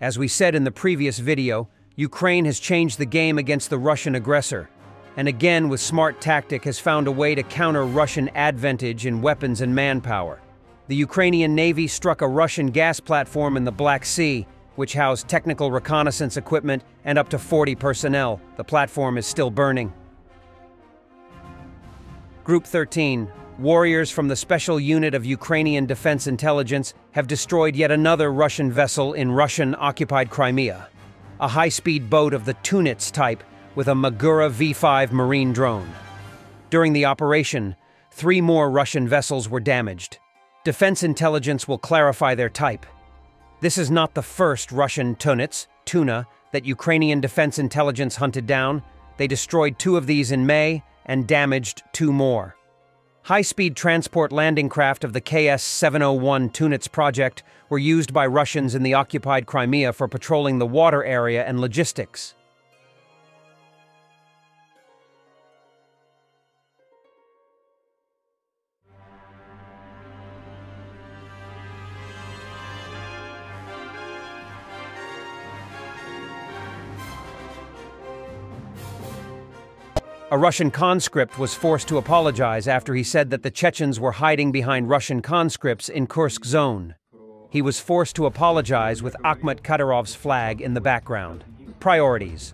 As we said in the previous video, Ukraine has changed the game against the Russian aggressor, and again with smart tactic has found a way to counter Russian advantage in weapons and manpower. The Ukrainian Navy struck a Russian gas platform in the Black Sea, which housed technical reconnaissance equipment and up to 40 personnel. The platform is still burning. Group 13, warriors from the Special Unit of Ukrainian Defense Intelligence have destroyed yet another Russian vessel in Russian-occupied Crimea, a high-speed boat of the Tunets type with a Magura V-5 marine drone. During the operation, 3 more Russian vessels were damaged. Defense intelligence will clarify their type. This is not the first Russian Tunets, tuna, that Ukrainian Defense Intelligence hunted down. They destroyed 2 of these in May and damaged 2 more. High-speed transport landing craft of the KS-701 Tunets project were used by Russians in the occupied Crimea for patrolling the water area and logistics. A Russian conscript was forced to apologize after he said that the Chechens were hiding behind Russian conscripts in Kursk zone. He was forced to apologize with Akhmat Kadyrov's flag in the background. Priorities.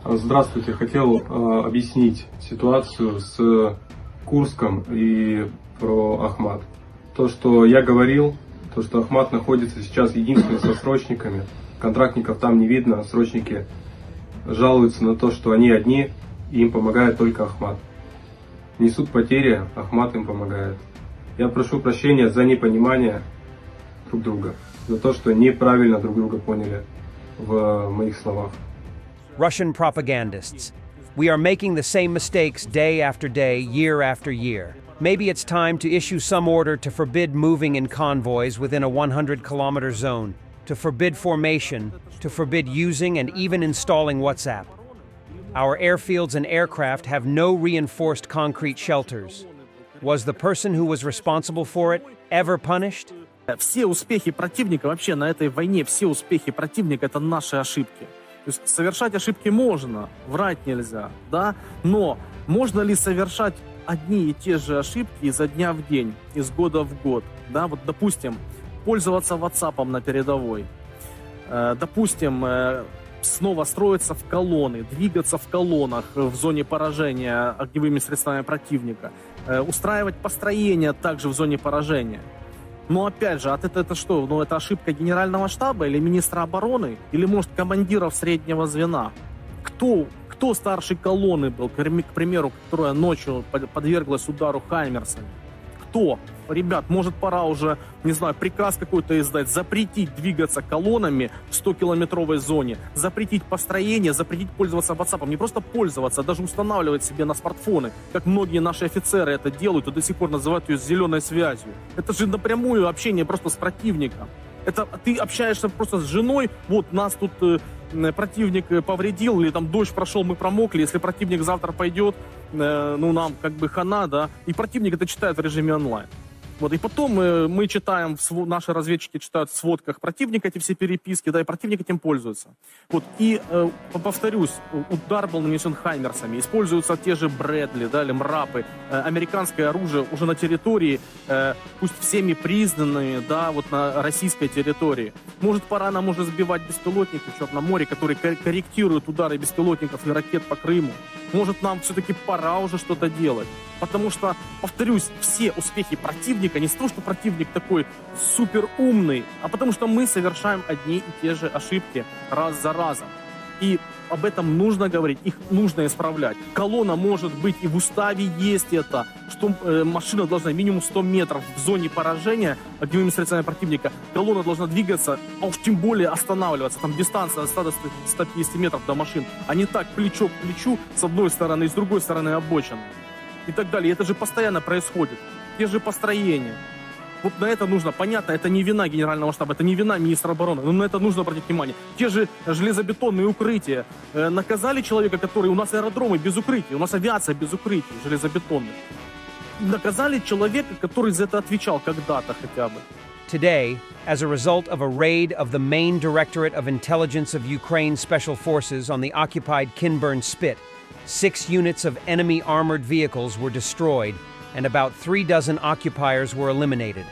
Здравствуйте. Хотел объяснить ситуацию с Курском и про Ахмат. То, что я говорил, то, что Ахмат находится сейчас единственным со срочниками. Контрактников там не видно, срочники жалуются на то, что они одни, и им помогает только Ахмат. Несут потери, Ахмат им помогает. Я прошу прощения за непонимание друг друга, за то, что неправильно друг друга поняли в моих словах. Russian propagandists. We are making the same mistakes day after day, year after year. Maybe it's time to issue some order to forbid moving in convoys within a 100-kilometer zone, to forbid formation, to forbid using and even installing WhatsApp. Our airfields and aircraft have no reinforced concrete shelters. Was the person who was responsible for it ever punished? Все успехи противника вообще на этой войне, все успехи противника — это наши ошибки. То есть совершать ошибки можно, врать нельзя, да? Но можно ли совершать одни и те же ошибки изо дня в день, из года в год? Да? Вот, допустим, пользоваться WhatsApp на передовой. Допустим, снова строиться в колонны, двигаться в колоннах в зоне поражения огневыми средствами противника, устраивать построения также в зоне поражения. Но опять же, это что? Ну, это ошибка генерального штаба или министра обороны? Или, может, командиров среднего звена? Кто старший колонны был, к примеру, которая ночью подверглась удару хаймерсами? Кто? Ребят, может, пора уже, не знаю, приказ какой-то издать, запретить двигаться колоннами в 100-километровой зоне, запретить построение, запретить пользоваться WhatsApp. Не просто пользоваться, а даже устанавливать себе на смартфоны, как многие наши офицеры это делают и до сих пор называют ее зеленой связью. Это же напрямую общение просто с противником. Это ты общаешься просто с женой, вот нас тут противник повредил, или там дождь прошел, мы промокли, если противник завтра пойдет, ну нам как бы хана, да, и противник это читает в режиме онлайн. Вот, и потом мы читаем, наши разведчики читают в сводках противника эти все переписки, да, и противник этим пользуется. Вот, и повторюсь, удар был нанесен хаймерсами, используются те же Брэдли, да, или МРАПы, американское оружие уже на территории, пусть всеми признанными, да, вот на российской территории. Может, пора нам уже сбивать беспилотники в Черном море, которые корректируют удары беспилотников и ракет по Крыму. Может, нам все-таки пора уже что-то делать. Потому что, повторюсь, все успехи противника не с того, что противник такой супер умный, а потому что мы совершаем одни и те же ошибки раз за разом. И об этом нужно говорить, их нужно исправлять. Колонна может быть, и в уставе есть это, что машина должна минимум 100 метров в зоне поражения огневыми средствами противника. Колонна должна двигаться, а уж тем более останавливаться. Там дистанция от 100-150 метров до машин, а не так плечо к плечу с одной стороны и с другой стороны обочины. И так далее. И это же постоянно происходит. Те же построения. Вот на это нужно, понятно, это не вина генерального штаба, это не вина министра обороны, но на это нужно обратить внимание. Те же железобетонные укрытия. Наказали человека, который... У нас аэродромы без укрытий, у нас авиация без укрытий железобетонных. Наказали человека, который за это отвечал когда-то хотя бы. Today, as a result of a raid of the main Directorate of Intelligence of Ukraine Special Forces on the occupied Kinburn Spit, 6 units of enemy armored vehicles were destroyed and about 3 dozen occupiers were eliminated.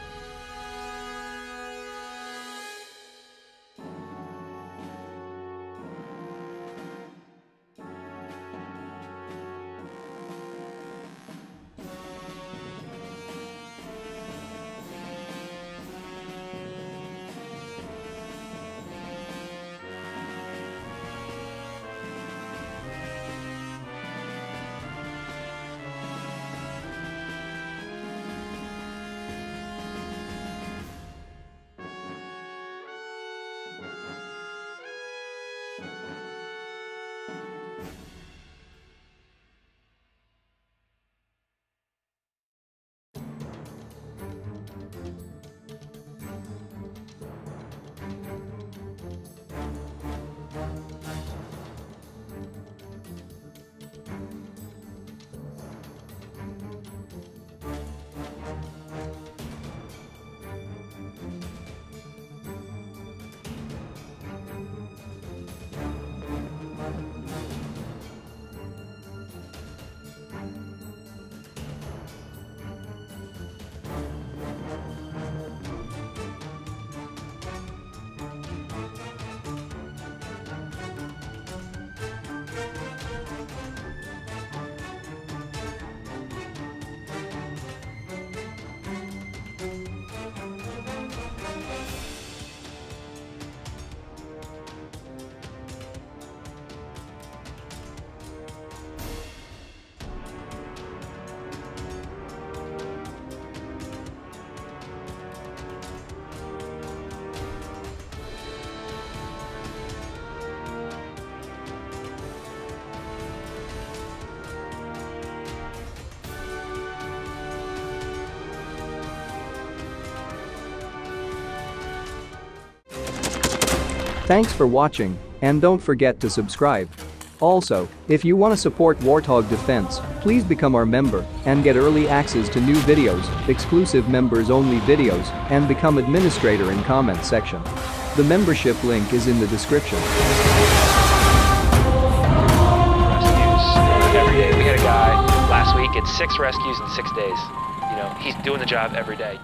Thanks for watching, and don't forget to subscribe. Also, if you want to support Warthog Defense, please become our member and get early access to new videos, exclusive members-only videos, and become administrator in comment section. The membership link is in the description. Rescues every day. We had a guy last week, it's 6 rescues in 6 days. You know, he's doing the job every day.